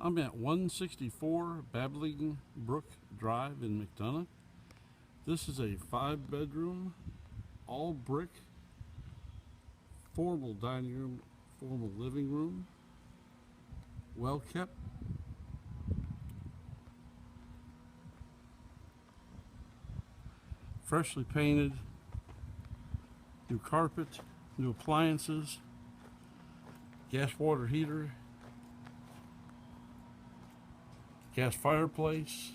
I'm at 164 Babbling Brook Drive in McDonough. This is a 5-bedroom, all brick, formal dining room, formal living room, well kept. Freshly painted, new carpet, new appliances, gas water heater, gas fireplace.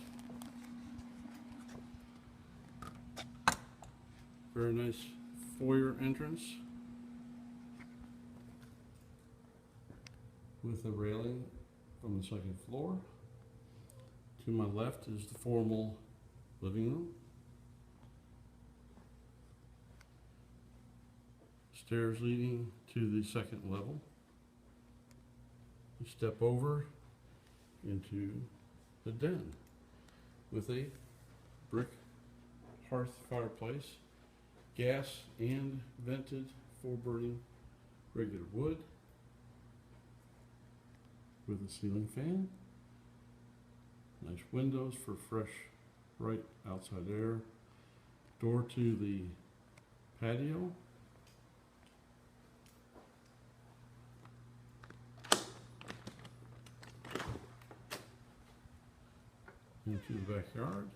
Very nice foyer entrance with a railing from the second floor. To my left is the formal living room. Stairs leading to the second level. You step over into the den with a brick hearth fireplace, gas and vented for burning regular wood, with a ceiling fan, nice windows for fresh bright outside air, door to the patio, into the backyard.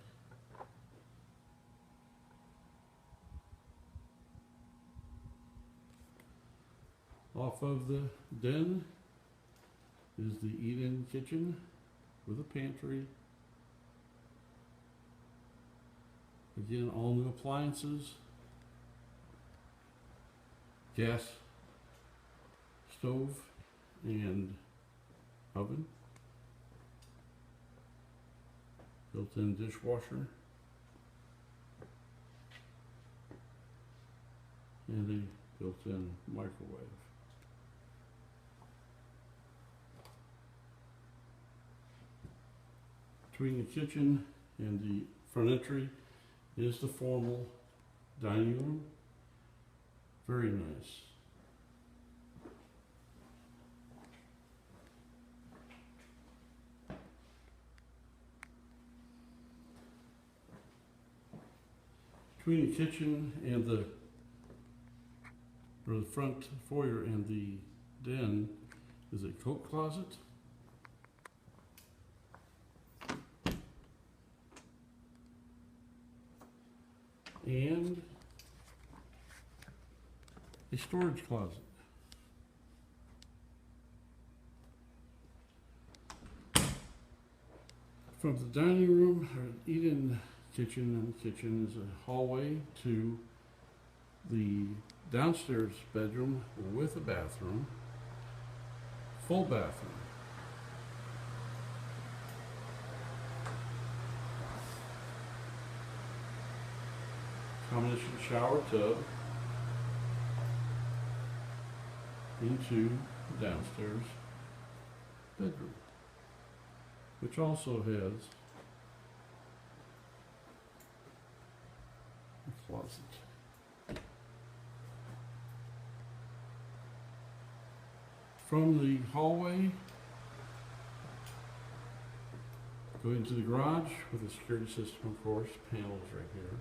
Off of the den is the eat-in kitchen with a pantry. Again, all new appliances, gas stove and oven, built-in dishwasher, and a built-in microwave. Between the kitchen and the front entry is the formal dining room. Very nice. Between the kitchen and the front foyer and the den is a coat closet. And a storage closet. From the dining room or eat-in kitchen and the kitchen is a hallway to the downstairs bedroom with a bathroom, full bathroom. Combination shower tub into the downstairs bedroom, which also has a closet. From the hallway, go into the garage with a security system, of course, panels right here.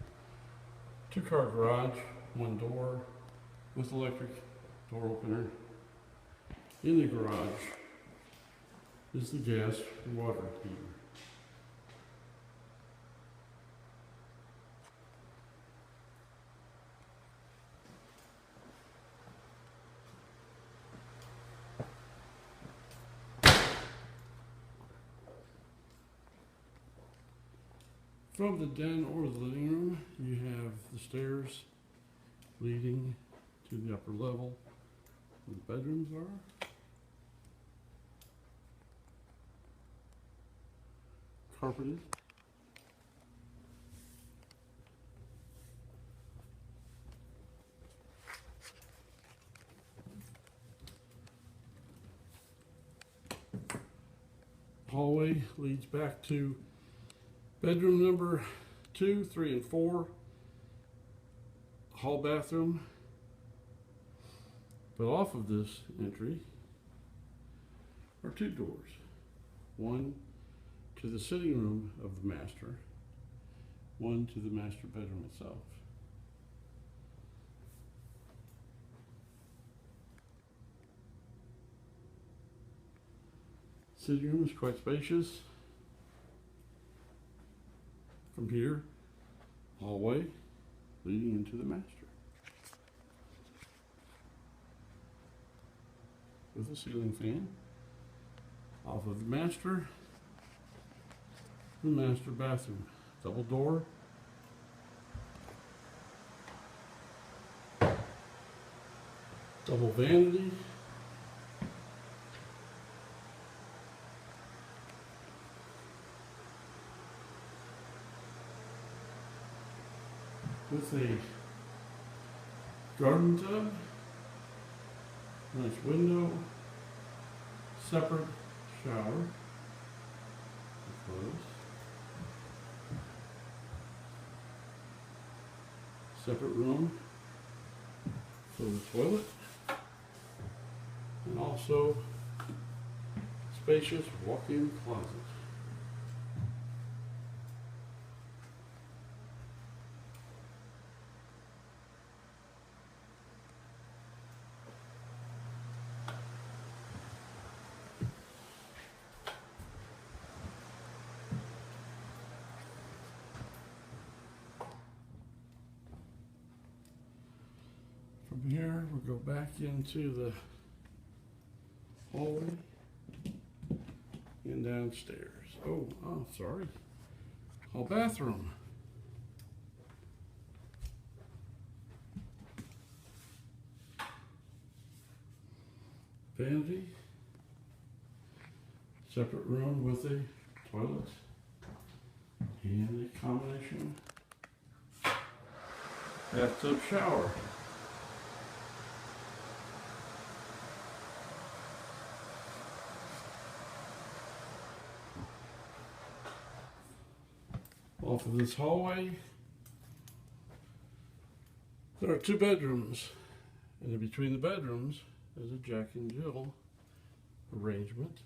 2-car garage, 1 door with electric door opener. In the garage is the gas and water heater. From the den or the living room, you have the stairs leading to the upper level where the bedrooms are. Carpeted. Hallway leads back to bedroom number 2, 3, and 4. Hall bathroom. But off of this entry are 2 doors. one to the sitting room of the master, one to the master bedroom itself. Sitting room is quite spacious. From here, hallway leading into the master. With a ceiling fan. Off of the master bathroom. Double door. Double vanity. With a garden tub, nice window, separate shower, closed, separate room for the toilet, and also spacious walk-in closet. From here, we'll go back into the hallway and downstairs. Oh, sorry. Hall bathroom. Vanity. Separate room with a toilet and a combination bathtub shower. Off of this hallway, there are 2 bedrooms, and in between the bedrooms is a Jack and Jill arrangement.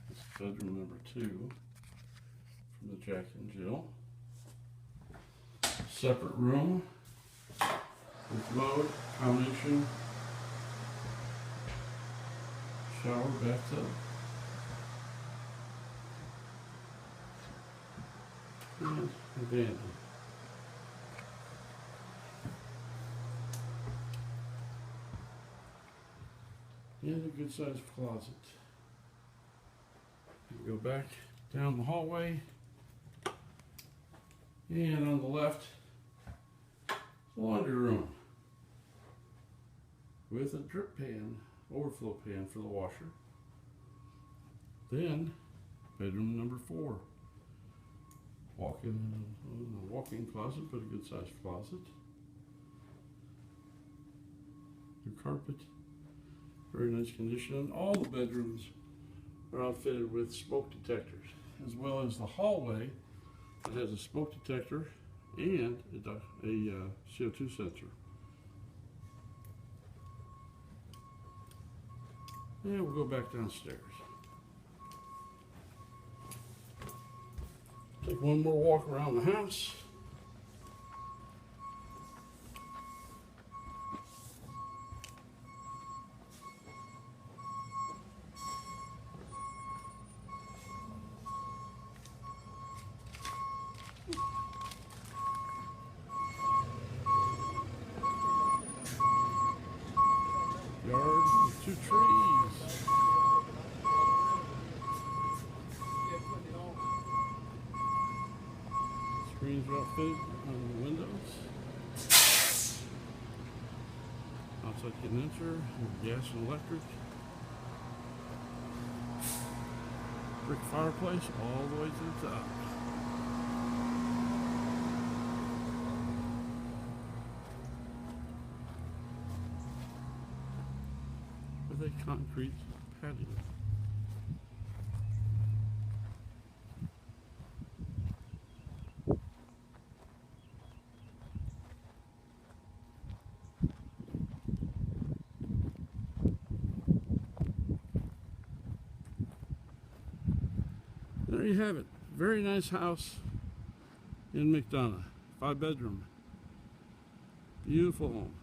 This is bedroom number 2 from the Jack and Jill. Separate room with mode, combination, shower, bathtub. And a vanity. And a good sized closet. You go back down the hallway, and on the left, laundry room with a drip pan, overflow pan for the washer. Then bedroom number 4, walk-in closet, but a good sized closet. New carpet, very nice condition, and all the bedrooms are outfitted with smoke detectors, as well as the hallway that has a smoke detector and a CO2 sensor. And we'll go back downstairs. Take one more walk around the house. Yard with 2 trees. Screens are outfitted on the windows. Outside condenser, gas and electric. Brick fireplace all the way to the top. With a concrete patio. There you have it. Very nice house in McDonough. 5-bedroom. Beautiful home.